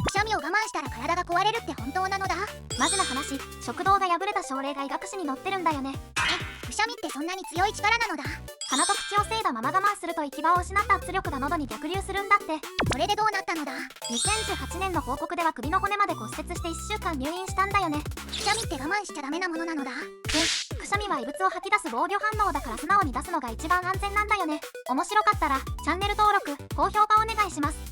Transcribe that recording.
くしゃみを我慢したら体が壊れるって本当なのだ？マジな話、食道が破れた症例が医学誌に載ってるんだよね。くしゃみってそんなに強い力なのだ？鼻と口を塞いだまま我慢すると行き場を失った圧力が喉に逆流するんだって。それでどうなったのだ？2018年の報告では首の骨まで骨折して1週間入院したんだよね。くしゃみって我慢しちゃダメなものなのだ？くしゃみは異物を吐き出す防御反応だから素直に出すのが一番安全なんだよね。面白かったらチャンネル登録、高評価お願いします。